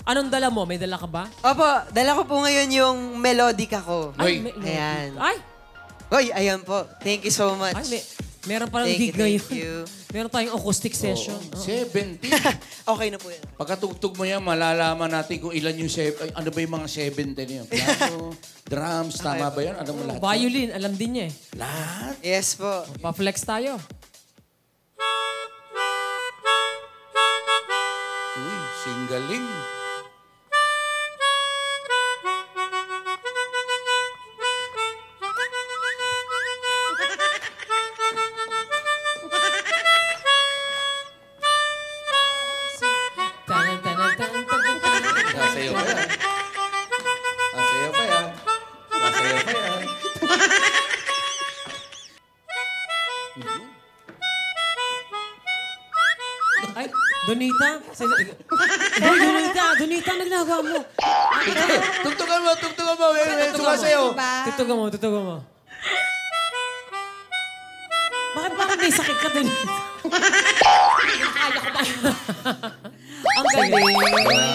Anong dala mo? May dala ka ba? Opo, dala ko po ngayon yung melodica ko. Ay, Ayan. Ay! Hoy, ayan po. Thank you so much. Ay, meron parang Thank gig you, ngayon. thank you. Meron tayong acoustic session. 70. Okay na po yan. Pagkatugtog mo yan, malalaman natin kung ilan yung ano ba yung mga 70 niyo. Piano, drums, tama ba yan? Ano mo lahat? Violin, alam din niya eh. Lahat? Yes po. Pa-flex tayo. Uy, singgaling. Sasayaw pa yan. Sasayaw pa yan. Sasayaw pa yan. Ay, Donita. Donita, nagnagawa mo. Tugtugan mo, tugtugan mo. Sumasayaw. Tutugan mo. Bakit may sakit ka, Donita? Kaya ko ba? Ang galing.